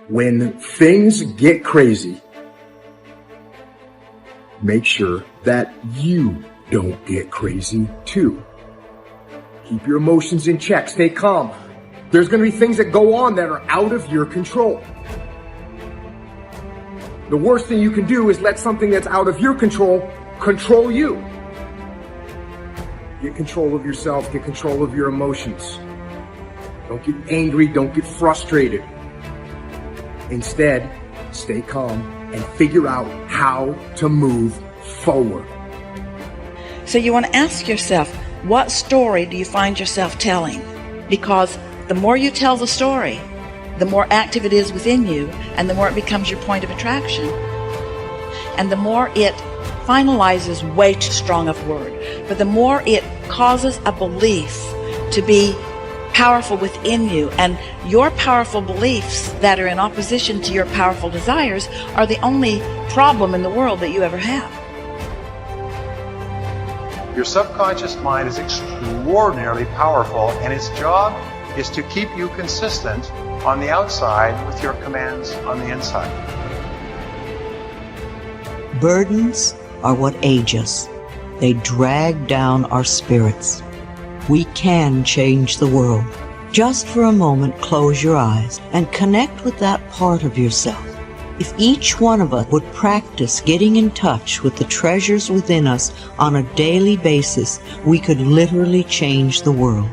When things get crazy, make sure that you don't get crazy too. Keep your emotions in check. Stay calm. There's going to be things that go on that are out of your control. The worst thing you can do is let something that's out of your control control you. Get control of yourself. Get control of your emotions. Don't get angry. Don't get frustrated. Instead, stay calm and figure out how to move forward. So you want to ask yourself, what story do you find yourself telling? Because the more you tell the story, the more active it is within you, and the more it becomes your point of attraction. And the more it finalizes, way too strong of a word, but the more it causes a belief to be powerful within you, and your powerful beliefs that are in opposition to your powerful desires are the only problem in the world that you ever have. Your subconscious mind is extraordinarily powerful, and its job is to keep you consistent on the outside with your commands on the inside. Burdens are what age us. They drag down our spirits. We can change the world. Just for a moment, close your eyes and connect with that part of yourself. If each one of us would practice getting in touch with the treasures within us on a daily basis, we could literally change the world.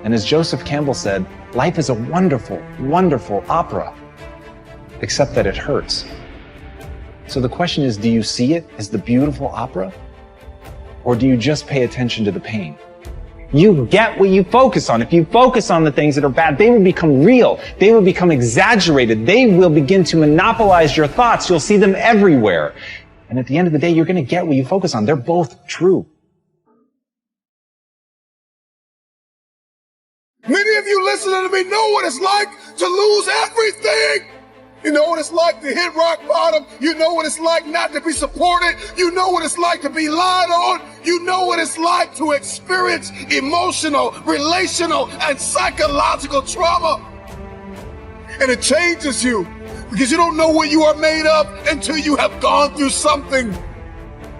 And as Joseph Campbell said, life is a wonderful, wonderful opera, except that it hurts. So the question is, do you see it as the beautiful opera? Or do you just pay attention to the pain? You get what you focus on. If you focus on the things that are bad, they will become real. They will become exaggerated. They will begin to monopolize your thoughts. You'll see them everywhere. And at the end of the day, you're going to get what you focus on. They're both true. Many of you listening to me know what it's like to lose everything. You know what it's like to hit rock bottom. You know what it's like not to be supported. You know what it's like to be lied on. You know what it's like to experience emotional, relational, and psychological trauma. And it changes you because you don't know what you are made of until you have gone through something.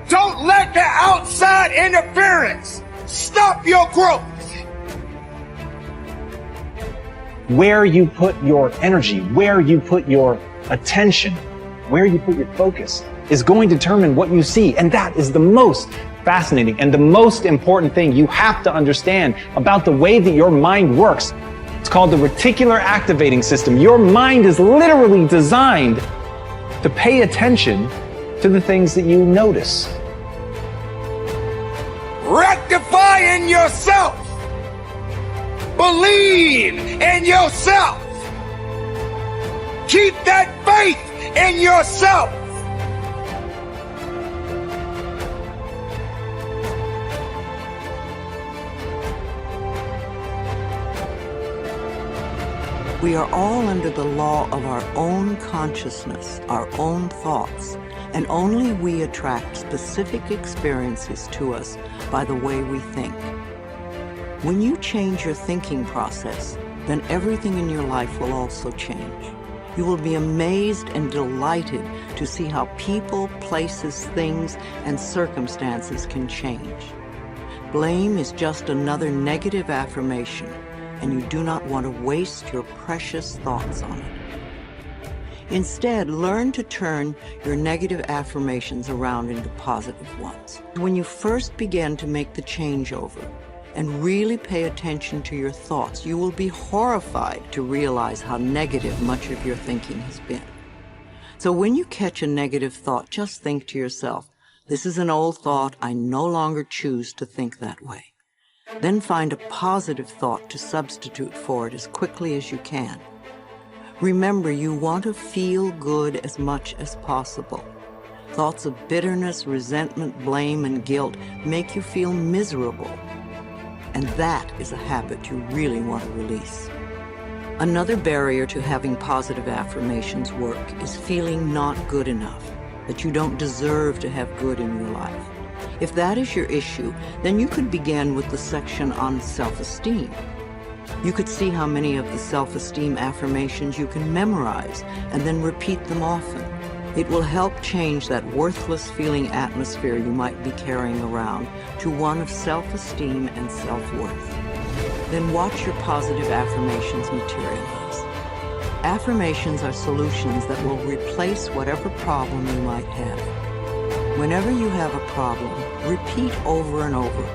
Don't let the outside interference stop your growth. Where you put your energy, where you put your attention, where you put your focus is going to determine what you see. And that is the most fascinating and the most important thing you have to understand about the way that your mind works. It's called the reticular activating system. Your mind is literally designed to pay attention to the things that you notice. Rectify in yourself. Believe in yourself. Keep that faith in yourself. We are all under the law of our own consciousness, our own thoughts, and only we attract specific experiences to us by the way we think. When you change your thinking process, then everything in your life will also change. You will be amazed and delighted to see how people, places, things, and circumstances can change. Blame is just another negative affirmation, and you do not want to waste your precious thoughts on it. Instead, learn to turn your negative affirmations around into positive ones. When you first begin to make the changeover, and really pay attention to your thoughts, you will be horrified to realize how negative much of your thinking has been. So when you catch a negative thought, just think to yourself, this is an old thought, I no longer choose to think that way. Then find a positive thought to substitute for it as quickly as you can. Remember, you want to feel good as much as possible. Thoughts of bitterness, resentment, blame, and guilt make you feel miserable. And that is a habit you really want to release. Another barrier to having positive affirmations work is feeling not good enough, that you don't deserve to have good in your life. If that is your issue, then you could begin with the section on self-esteem. You could see how many of the self-esteem affirmations you can memorize and then repeat them often. It will help change that worthless feeling atmosphere you might be carrying around to one of self-esteem and self-worth. Then watch your positive affirmations materialize. Affirmations are solutions that will replace whatever problem you might have. Whenever you have a problem, repeat over and over,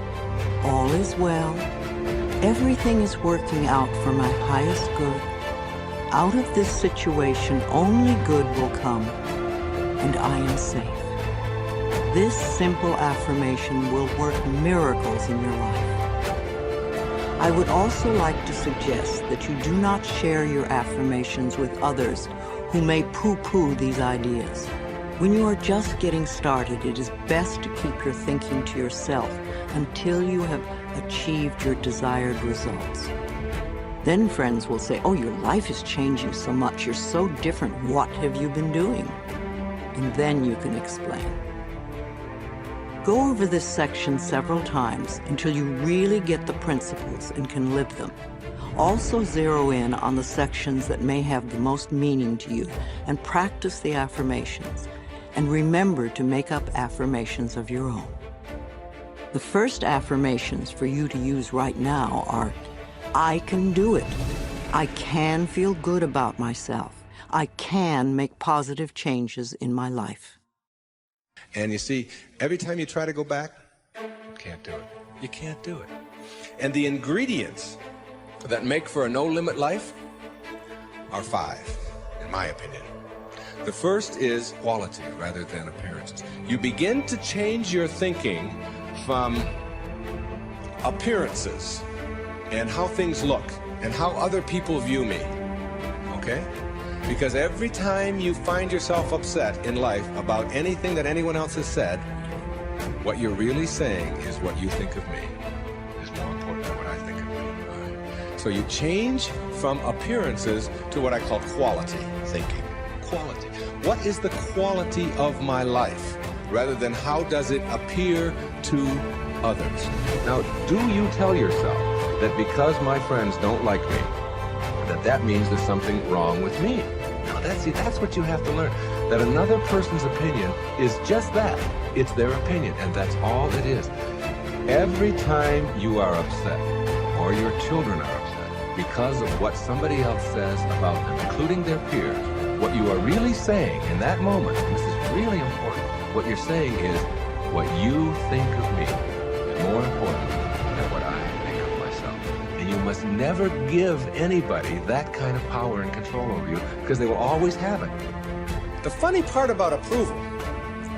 "All is well. Everything is working out for my highest good. Out of this situation, only good will come, and I am safe." This simple affirmation will work miracles in your life. I would also like to suggest that you do not share your affirmations with others who may poo-poo these ideas. When you are just getting started, it is best to keep your thinking to yourself until you have achieved your desired results. Then friends will say, "Oh, your life is changing so much. You're so different. What have you been doing?" And then you can explain. Go over this section several times until you really get the principles and can live them. Also zero in on the sections that may have the most meaning to you and practice the affirmations. And remember to make up affirmations of your own. The first affirmations for you to use right now are, "I can do it. I can feel good about myself. I can make positive changes in my life." And you see, every time you try to go back, you can't do it. You can't do it. And the ingredients that make for a no-limit life are 5, in my opinion. The first is quality rather than appearances. You begin to change your thinking from appearances and how things look and how other people view me, okay? Because every time you find yourself upset in life about anything that anyone else has said, what you're really saying is what you think of me is more important than what I think of me. All right? So you change from appearances to what I call quality thinking. Quality. What is the quality of my life? Rather than how does it appear to others? Now, do you tell yourself that because my friends don't like me, that means there's something wrong with me? Now that's what you have to learn. That another person's opinion is just that. It's their opinion, and that's all it is. Every time you are upset, or your children are upset, because of what somebody else says about them, including their peers, what you are really saying in that moment, and this is really important, what you're saying is what you think of me is more important than what I think of myself. And you must never give anybody that kind of power and control over you, because they will always have it. The funny part about approval,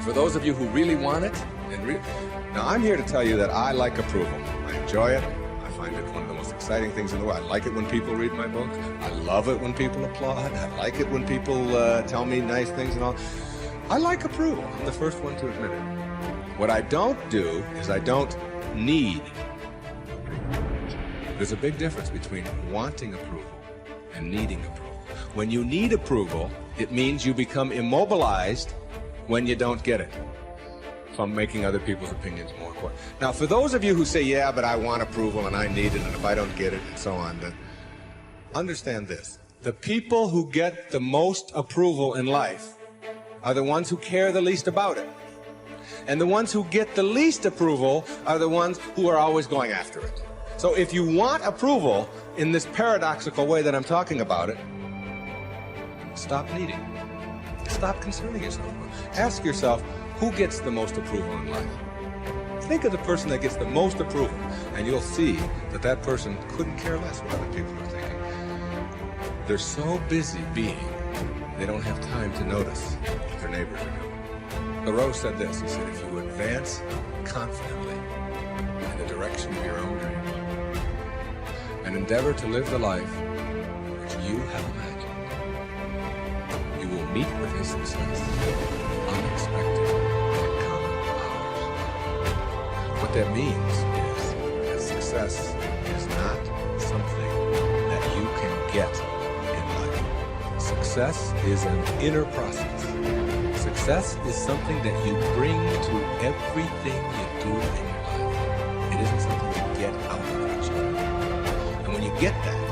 for those of you who really want it, now I'm here to tell you that I like approval. I enjoy it. I find it one of the most exciting things in the world. I like it when people read my book. I love it when people applaud. I like it when people tell me nice things and all. I like approval. I'm the first one to admit it. What I don't do is I don't need approval. There's a big difference between wanting approval and needing approval. When you need approval, it means you become immobilized when you don't get it from making other people's opinions more important. Now, for those of you who say, "Yeah, but I want approval and I need it, and if I don't get it," and so on, then understand this. The people who get the most approval in life are the ones who care the least about it. And the ones who get the least approval are the ones who are always going after it. So if you want approval in this paradoxical way that I'm talking about it, stop needing. Stop concerning yourself. Ask yourself, who gets the most approval in life? Think of the person that gets the most approval, and you'll see that that person couldn't care less what other people are thinking. They're so busy being, they don't have time to notice what their neighbors are doing. Thoreau said this, he said, "If you advance confidently in the direction of your own dreams and endeavor to live the life which you have imagined, you will meet with his success unexpected and common hours." What that means is that success is not something that you can get in life. Success is an inner process. Success is something that you bring to everything you do in your life. It isn't something you get out of each other. And when you get that.